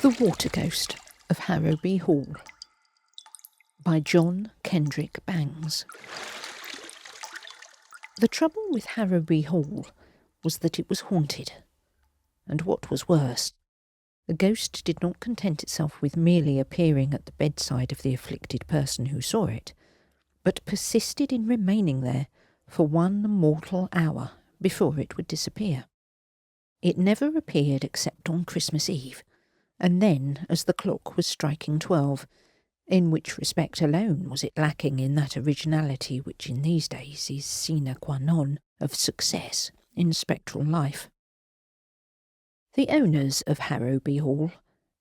The Waterghost of Harrowby Hall by John Kendrick Bangs. The trouble with Harrowby Hall was that it was haunted, and what was worse, the ghost did not content itself with merely appearing at the bedside of the afflicted person who saw it, but persisted in remaining there for 1 mortal hour before it would disappear. It never appeared except on Christmas Eve, and then as the clock was striking 12, in which respect alone was it lacking in that originality which in these days is sine qua non of success in spectral life. The owners of Harrowby Hall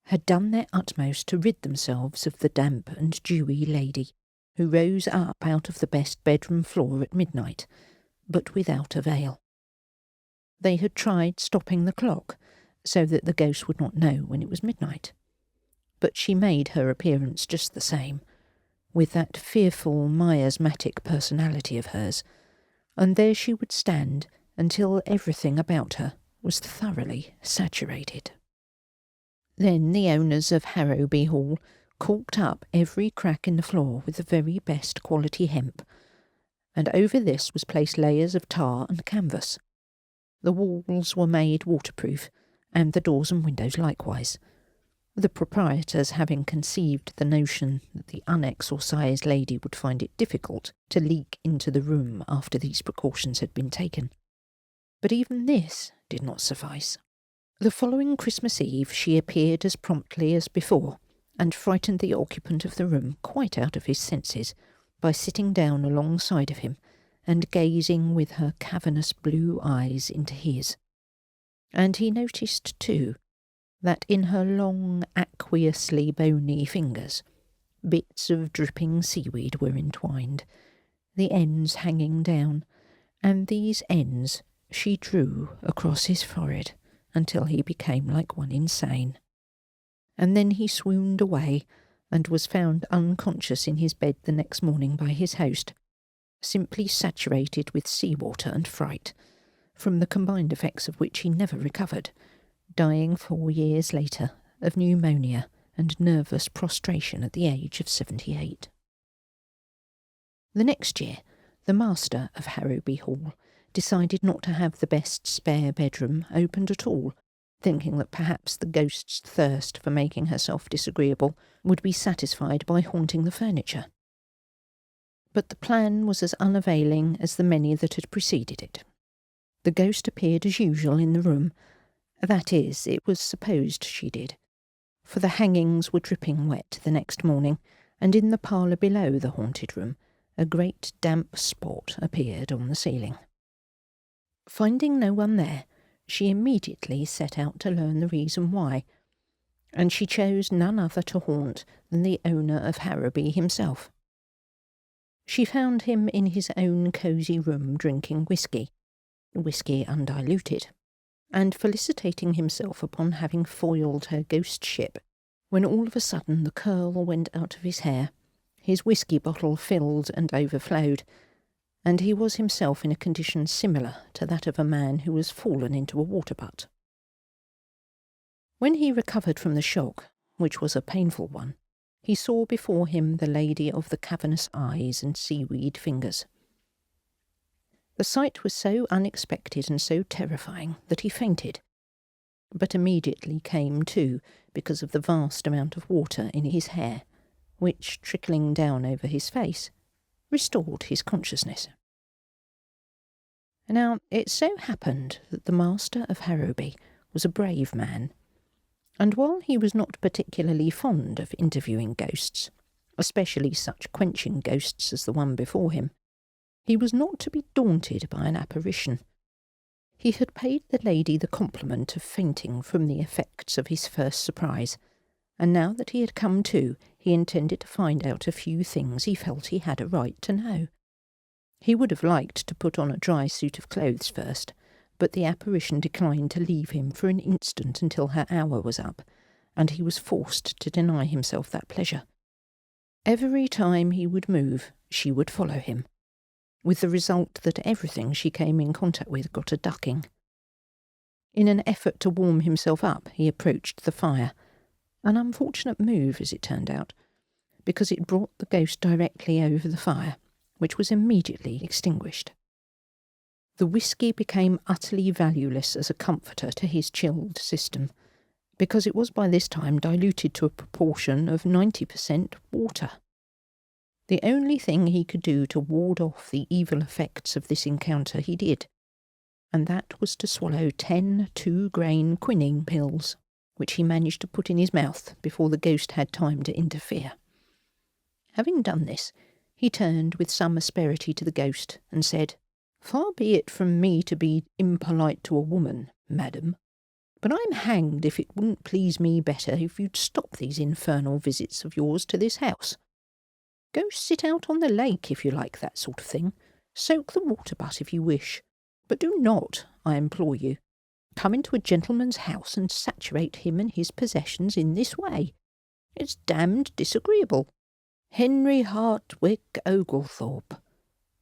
had done their utmost to rid themselves of the damp and dewy lady who rose up out of the best bedroom floor at midnight, but without avail. They had tried stopping the clock so that the ghost would not know when it was midnight, but she made her appearance just the same, with that fearful miasmatic personality of hers, and there she would stand until everything about her was thoroughly saturated. Then the owners of Harrowby Hall caulked up every crack in the floor with the very best quality hemp, and over this was placed layers of tar and canvas. The walls were made waterproof, and the doors and windows likewise, the proprietors having conceived the notion that the unexorcised lady would find it difficult to leak into the room after these precautions had been taken. But even this did not suffice. The following Christmas Eve she appeared as promptly as before, and frightened the occupant of the room quite out of his senses by sitting down alongside of him and gazing with her cavernous blue eyes into his. And he noticed, too, that in her long, aqueously bony fingers, bits of dripping seaweed were entwined, the ends hanging down, and these ends she drew across his forehead until he became like one insane. And then he swooned away, and was found unconscious in his bed the next morning by his host, simply saturated with sea-water and fright, from the combined effects of which he never recovered, dying 4 years later of pneumonia and nervous prostration at the age of 78. The next year, the master of Harrowby Hall decided not to have the best spare bedroom opened at all, thinking that perhaps the ghost's thirst for making herself disagreeable would be satisfied by haunting the furniture. But the plan was as unavailing as the many that had preceded it. The ghost appeared as usual in the room. That is, it was supposed she did, for the hangings were dripping wet the next morning, and in the parlour below the haunted room a great damp spot appeared on the ceiling. Finding no one there, she immediately set out to learn the reason why, and she chose none other to haunt than the owner of Harrowby himself. She found him in his own cosy room drinking whisky undiluted, and felicitating himself upon having foiled her ghost ship, when all of a sudden the curl went out of his hair, his whisky bottle filled and overflowed, and he was himself in a condition similar to that of a man who has fallen into a water butt. When he recovered from the shock, which was a painful one, he saw before him the lady of the cavernous eyes and seaweed fingers. The sight was so unexpected and so terrifying that he fainted, but immediately came to because of the vast amount of water in his hair, which, trickling down over his face, restored his consciousness. Now, it so happened that the master of Harrowby was a brave man, and while he was not particularly fond of interviewing ghosts, especially such quenching ghosts as the one before him, he was not to be daunted by an apparition. He had paid the lady the compliment of fainting from the effects of his first surprise, and now that he had come to, he intended to find out a few things he felt he had a right to know. He would have liked to put on a dry suit of clothes first, but the apparition declined to leave him for an instant until her hour was up, and he was forced to deny himself that pleasure. Every time he would move, she would follow him, with the result that everything she came in contact with got a ducking. In an effort to warm himself up, he approached the fire, An unfortunate move, as it turned out, because it brought the ghost directly over the fire, which was immediately extinguished. The whisky became utterly valueless as a comforter to his chilled system, because it was by this time diluted to a proportion of 90% water. The only thing he could do to ward off the evil effects of this encounter he did, and that was to swallow 10 2-grain quinine pills, which he managed to put in his mouth before the ghost had time to interfere. Having done this, he turned with some asperity to the ghost and said, "Far be it from me to be impolite to a woman, madam, but I'm hanged if it wouldn't please me better if you'd stop these infernal visits of yours to this house. Go sit out on the lake if you like that sort of thing. Soak the water butt if you wish. But do not, I implore you, come into a gentleman's house and saturate him and his possessions in this way. It's damned disagreeable." "Henry Hartwick Oglethorpe,"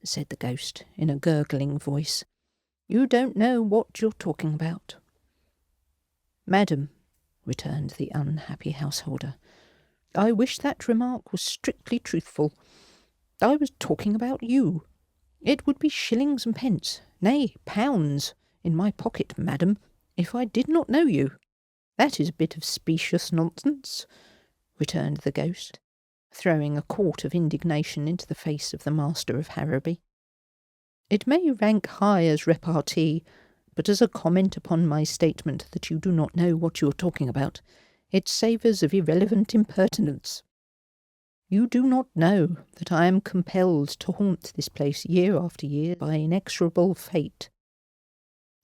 said the ghost in a gurgling voice, "you don't know what you're talking about." "Madam," returned the unhappy householder, "I wish that remark was strictly truthful. I was talking about you. It would be shillings and pence, nay, pounds, in my pocket, madam, if I did not know you." "That is a bit of specious nonsense," returned the ghost, throwing a quart of indignation into the face of the master of Harrowby. "It may rank high as repartee, but as a comment upon my statement that you do not know what you are talking about, it savours of irrelevant impertinence. You do not know that I am compelled to haunt this place year after year by inexorable fate.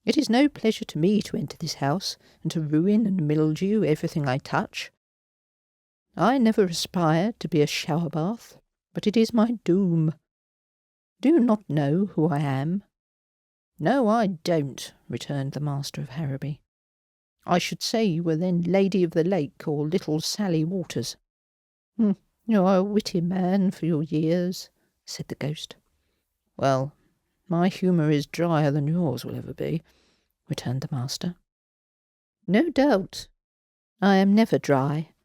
It is no pleasure to me to enter this house and to ruin and mildew everything I touch. I never aspired to be a shower bath, but it is my doom. Do you not know who I am?" "No, I don't," returned the master of Harrowby. "I should say you were then Lady of the Lake or Little Sally Waters." "You are a witty man for your years," said the ghost. "Well, my humour is drier than yours will ever be," returned the master. "No doubt. I am never dry,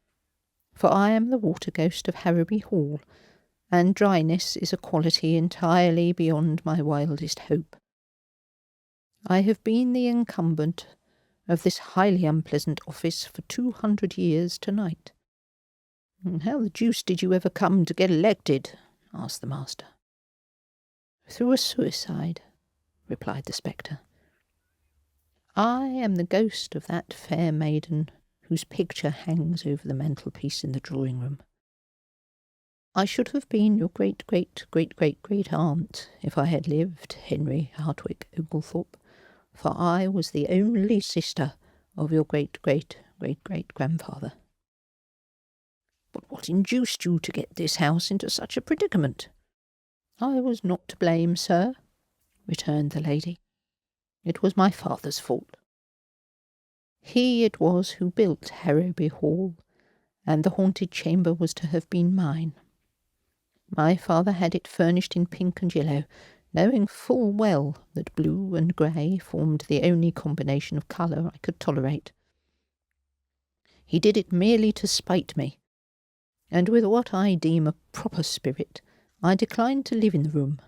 for I am the water ghost of Harrowby Hall, and dryness is a quality entirely beyond my wildest hope. I have been the incumbent of this highly unpleasant office for 200 years tonight." "How the deuce did you ever come to get elected?" asked the master. "Through a suicide," replied the spectre. "I am the ghost of that fair maiden whose picture hangs over the mantelpiece in the drawing-room. I should have been your great-great-great-great-great-aunt if I had lived, Henry Hartwick Oglethorpe, for I was the only sister of your great-great-great-great-grandfather." "But what induced you to get this house into such a predicament?" "I was not to blame, sir," returned the lady. "It was my father's fault. He it was who built Harrowby Hall, and the haunted chamber was to have been mine. My father had it furnished in pink and yellow, knowing full well that blue and grey formed the only combination of colour I could tolerate. He did it merely to spite me, and with what I deem a proper spirit, I declined to live in the room,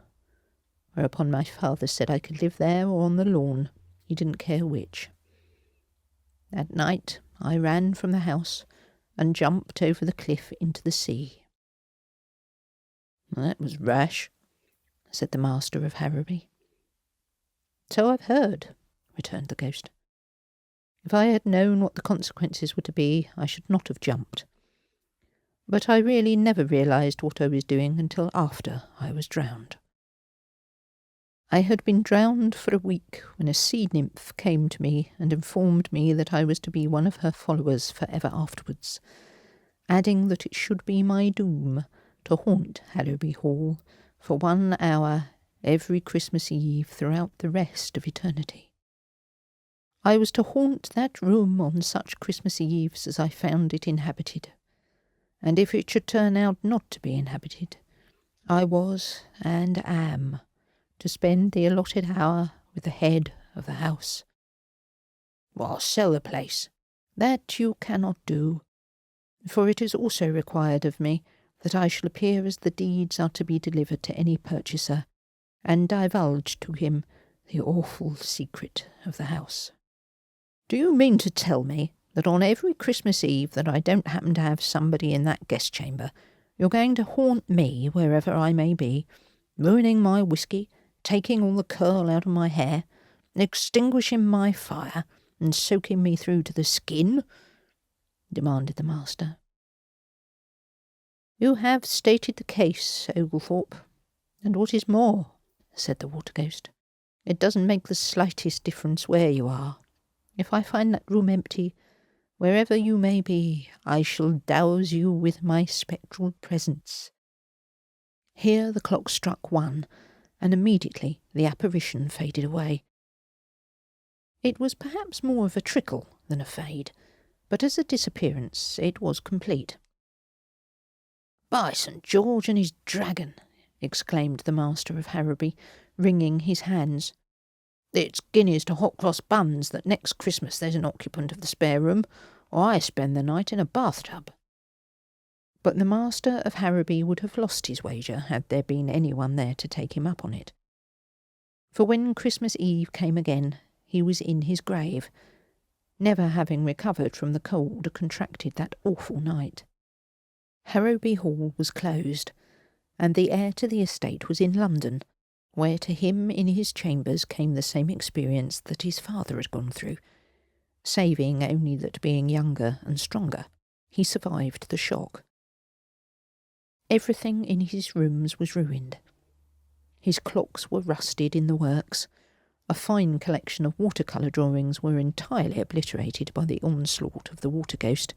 whereupon my father said I could live there or on the lawn, he didn't care which. That night I ran from the house and jumped over the cliff into the sea." "That was rash," said the master of Harrowby. "So I've heard," returned the ghost. "If I had known what the consequences were to be, I should not have jumped. But I really never realised what I was doing until after I was drowned. I had been drowned for a week when a sea-nymph came to me and informed me that I was to be one of her followers for ever afterwards, adding that it should be my doom to haunt Harrowby Hall for 1 hour every Christmas Eve throughout the rest of eternity. I was to haunt that room on such Christmas Eves as I found it inhabited, and if it should turn out not to be inhabited, I was, and am, to spend the allotted hour with the head of the house." "Well, sell the place." "That you cannot do. For it is also required of me that I shall appear as the deeds are to be delivered to any purchaser, and divulge to him the awful secret of the house." "Do you mean to tell me that on every Christmas Eve that I don't happen to have somebody in that guest chamber, you're going to haunt me wherever I may be, ruining my whisky, taking all the curl out of my hair, extinguishing my fire, and soaking me through to the skin?" demanded the master. "You have stated the case, Oglethorpe, and what is more," said the Waterghost, "it doesn't make the slightest difference where you are. If I find that room empty, wherever you may be, I shall douse you with my spectral presence." Here the clock struck 1, and immediately the apparition faded away. It was perhaps more of a trickle than a fade, but as a disappearance it was complete. "By St. George and his dragon!" exclaimed the master of Harrowby, wringing his hands. "It's guineas to hot cross buns that next Christmas there's an occupant of the spare room, or I spend the night in a bathtub." But the master of Harrowby would have lost his wager had there been anyone there to take him up on it. For when Christmas Eve came again, he was in his grave, never having recovered from the cold contracted that awful night. Harrowby Hall was closed, and the heir to the estate was in London, where to him in his chambers came the same experience that his father had gone through, saving only that being younger and stronger, he survived the shock. Everything in his rooms was ruined. His clocks were rusted in the works, a fine collection of watercolour drawings were entirely obliterated by the onslaught of the Waterghost,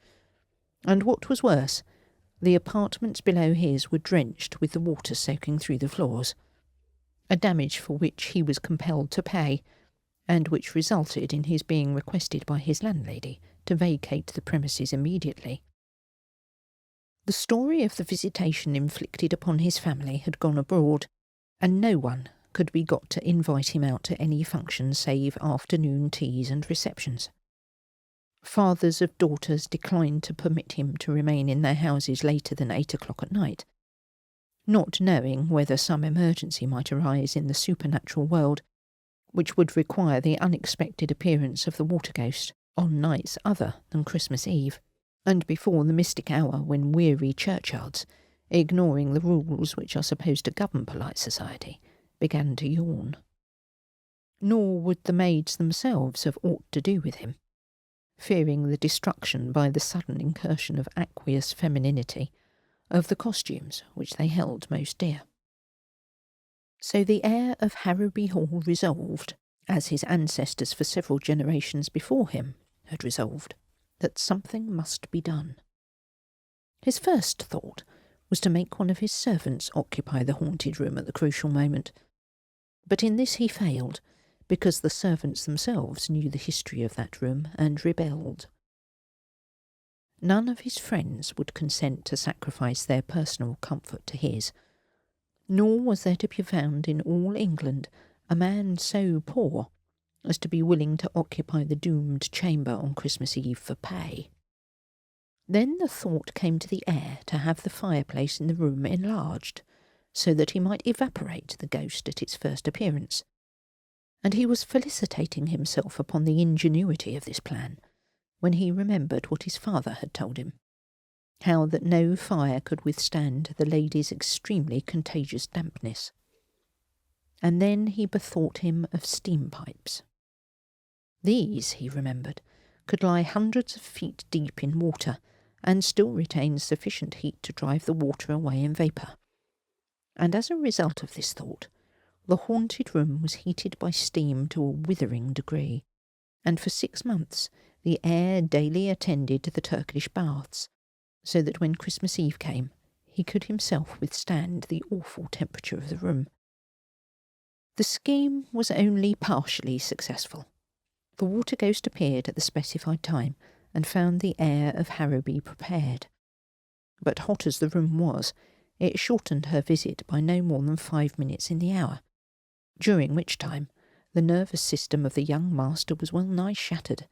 and what was worse, the apartments below his were drenched with the water soaking through the floors, a damage for which he was compelled to pay, and which resulted in his being requested by his landlady to vacate the premises immediately. The story of the visitation inflicted upon his family had gone abroad, and no one could be got to invite him out to any function save afternoon teas and receptions. Fathers of daughters declined to permit him to remain in their houses later than 8 o'clock at night, not knowing whether some emergency might arise in the supernatural world, which would require the unexpected appearance of the Waterghost on nights other than Christmas Eve, and before the mystic hour when weary churchyards, ignoring the rules which are supposed to govern polite society, began to yawn. Nor would the maids themselves have aught to do with him, fearing the destruction by the sudden incursion of aqueous femininity of the costumes which they held most dear. So the heir of Harrowby Hall resolved, as his ancestors for several generations before him had resolved, that something must be done. His first thought was to make one of his servants occupy the haunted room at the crucial moment, but in this he failed, because the servants themselves knew the history of that room and rebelled. None of his friends would consent to sacrifice their personal comfort to his, nor was there to be found in all England a man so poor as to be willing to occupy the doomed chamber on Christmas Eve for pay. Then the thought came to the heir to have the fireplace in the room enlarged, so that he might evaporate the ghost at its first appearance, and he was felicitating himself upon the ingenuity of this plan, when he remembered what his father had told him, how that no fire could withstand the lady's extremely contagious dampness. And then he bethought him of steam pipes. These, he remembered, could lie hundreds of feet deep in water, and still retain sufficient heat to drive the water away in vapour. And as a result of this thought, the haunted room was heated by steam to a withering degree, and for 6 months the heir daily attended the Turkish baths, so that when Christmas Eve came, he could himself withstand the awful temperature of the room. The scheme was only partially successful. The Waterghost appeared at the specified time, and found the heir of Harrowby prepared. But hot as the room was, it shortened her visit by no more than 5 minutes in the hour, during which time the nervous system of the young master was well nigh shattered,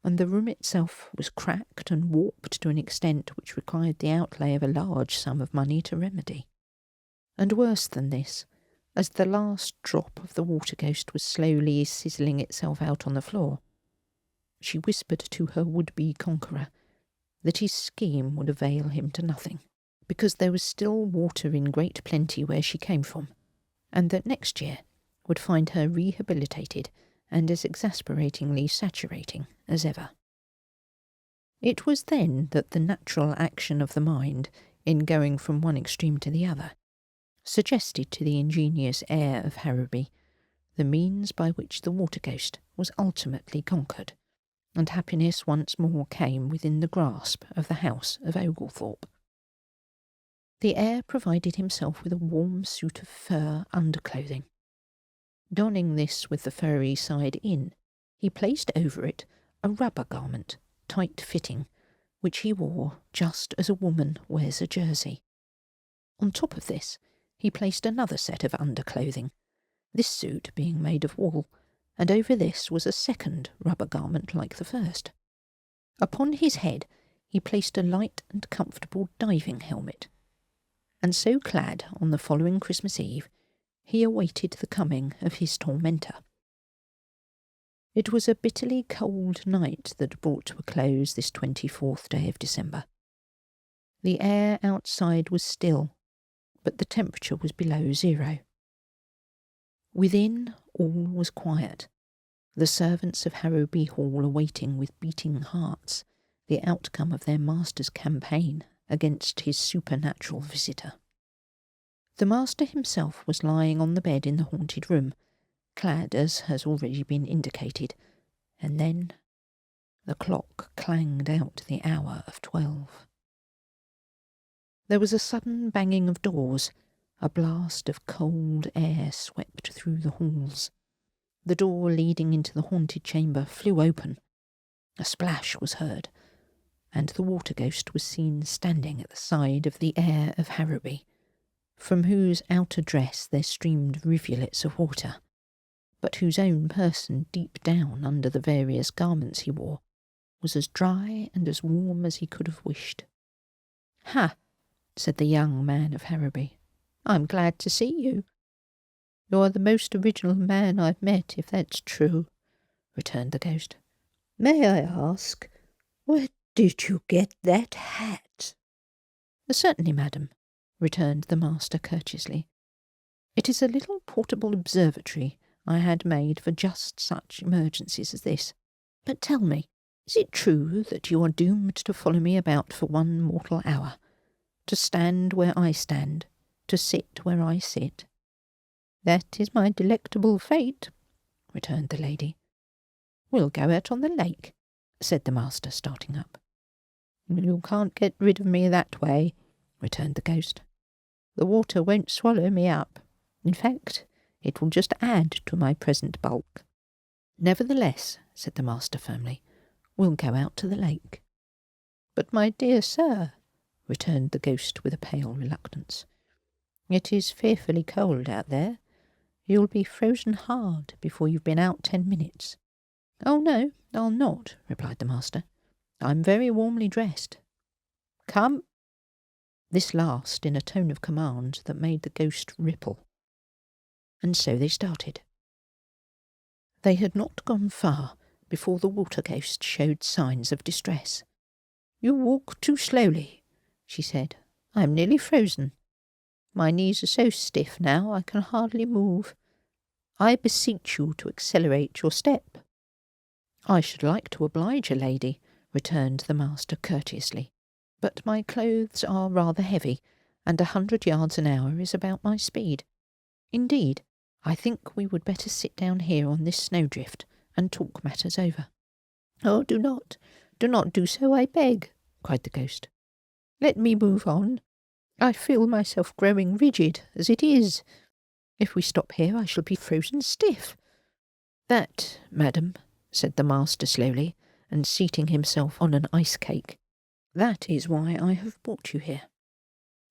and the room itself was cracked and warped to an extent which required the outlay of a large sum of money to remedy. And worse than this, as the last drop of the Waterghost was slowly sizzling itself out on the floor, she whispered to her would-be conqueror that his scheme would avail him to nothing, because there was still water in great plenty where she came from, and that next year would find her rehabilitated and as exasperatingly saturating as ever. It was then that the natural action of the mind, in going from one extreme to the other, suggested to the ingenious heir of Harrowby the means by which the Waterghost was ultimately conquered, and happiness once more came within the grasp of the house of Oglethorpe. The heir provided himself with a warm suit of fur underclothing. Donning this with the furry side in, he placed over it a rubber garment, tight-fitting, which he wore just as a woman wears a jersey. On top of this, he placed another set of underclothing, this suit being made of wool, and over this was a second rubber garment like the first. Upon his head he placed a light and comfortable diving helmet, and so clad on the following Christmas Eve, he awaited the coming of his tormentor. It was a bitterly cold night that brought to a close this 24th day of December. The air outside was still, but the temperature was below 0. Within, all was quiet, the servants of Harrowby Hall awaiting with beating hearts the outcome of their master's campaign against his supernatural visitor. The master himself was lying on the bed in the haunted room, clad as has already been indicated, and then the clock clanged out the hour of 12. There was a sudden banging of doors. A blast of cold air swept through the halls. The door leading into the haunted chamber flew open. A splash was heard, and the Waterghost was seen standing at the side of the heir of Harrowby, from whose outer dress there streamed rivulets of water, but whose own person, deep down under the various garments he wore, was as dry and as warm as he could have wished. "Ha!" said the young man of Harrowby. "I'm glad to see you." "You're the most original man I've met, if that's true," returned the ghost. "May I ask, where did you get that hat?" "Certainly, madam," returned the master courteously. "It is a little portable observatory I had made for just such emergencies as this. But tell me, is it true that you are doomed to follow me about for one mortal hour, to stand where I stand, to sit where I sit?" "That is my delectable fate," returned the lady. "We'll go out on the lake," said the master, starting up. "You can't get rid of me that way," returned the ghost. "The water won't swallow me up. In fact, it will just add to my present bulk." "Nevertheless," said the master firmly, "we'll go out to the lake." "But my dear sir," returned the ghost with a pale reluctance, "it is fearfully cold out there. You'll be frozen hard before you've been out 10 minutes. "Oh, no, I'll not," replied the master. "I'm very warmly dressed. Come." This last in a tone of command that made the ghost ripple. And so they started. They had not gone far before the Waterghost showed signs of distress. "You walk too slowly," she said. "I am nearly frozen. My knees are so stiff now I can hardly move. I beseech you to accelerate your step." "I should like to oblige a lady," returned the master courteously, "but my clothes are rather heavy, and 100 yards an hour is about my speed. Indeed, I think we would better sit down here on this snowdrift and talk matters over." "Oh, do not do so, I beg," cried the ghost. "Let me move on. I feel myself growing rigid as it is. If we stop here I shall be frozen stiff." "That, madam," said the master slowly, and seating himself on an ice cake, "that is why I have brought you here.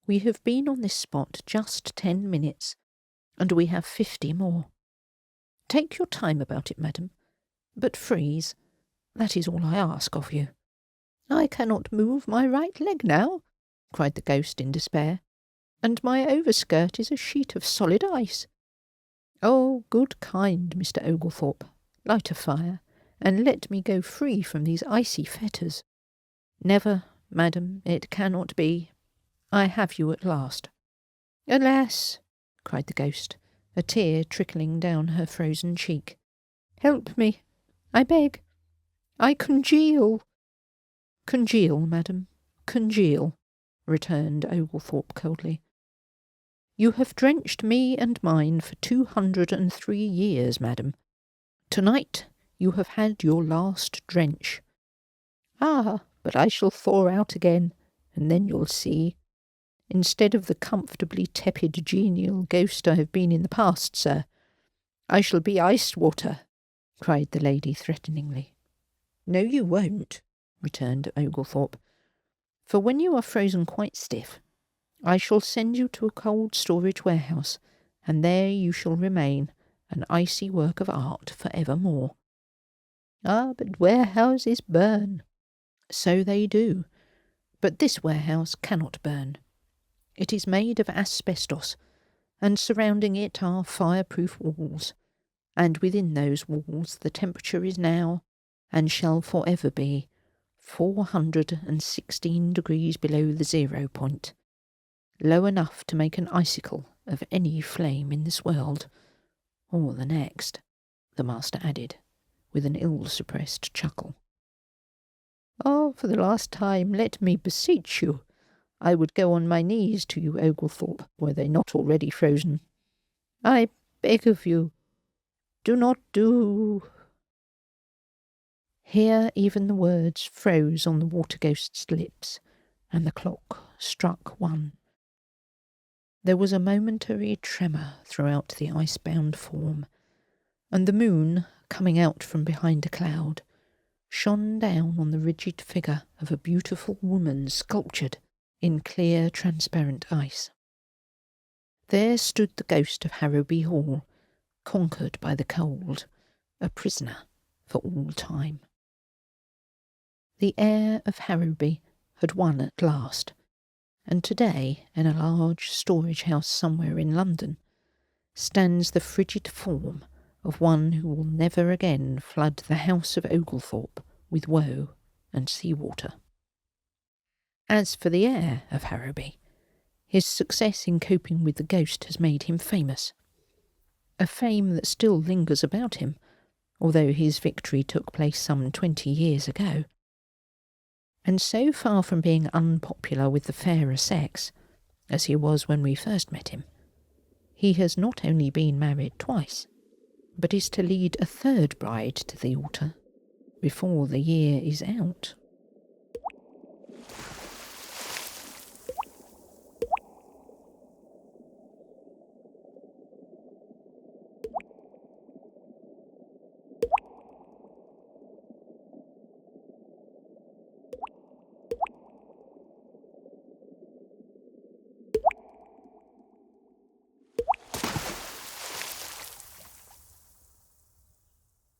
We have been on this spot just 10 minutes, and we have 50 more. Take your time about it, madam, but freeze. That is all I ask of you." "I cannot move my right leg now," cried the ghost in despair, "and my overskirt is a sheet of solid ice. Oh, good kind Mr. Oglethorpe, light a fire, and let me go free from these icy fetters." "Never, madam, it cannot be. I have you at last." "Alas!" cried the ghost, a tear trickling down her frozen cheek. "Help me, I beg. I congeal." "Congeal, madam, congeal," returned Oglethorpe coldly. "You have drenched me and mine for 203 years, madam. Tonight you have had your last drench." "Ah, but I shall thaw out again, and then you'll see. Instead of the comfortably tepid, genial ghost I have been in the past, sir, I shall be iced water," cried the lady threateningly. "No, you won't," returned Oglethorpe, "for when you are frozen quite stiff, I shall send you to a cold storage warehouse, and there you shall remain, an icy work of art for evermore." "Ah, but warehouses burn." "So they do, but this warehouse cannot burn. It is made of asbestos, and surrounding it are fireproof walls, and within those walls the temperature is now, and shall forever be, 416 degrees below the 0 point, low enough to make an icicle of any flame in this world, or the next," the master added, with an ill-suppressed chuckle. "Oh, for the last time, let me beseech you. I would go on my knees to you, Oglethorpe, were they not already frozen. I beg of you, do not do—" Here even the words froze on the water-ghost's lips, and the clock struck 1. There was a momentary tremor throughout the ice-bound form, and the moon, coming out from behind a cloud, shone down on the rigid figure of a beautiful woman sculptured in clear, transparent ice. There stood the ghost of Harrowby Hall, conquered by the cold, a prisoner for all time. The heir of Harrowby had won at last, and today, in a large storage house somewhere in London, stands the frigid form of one who will never again flood the house of Oglethorpe with woe and sea-water. As for the heir of Harrowby, his success in coping with the ghost has made him famous, a fame that still lingers about him, although his victory took place some 20 years ago. And so far from being unpopular with the fairer sex, as he was when we first met him, he has not only been married twice, but is to lead a third bride to the altar before the year is out.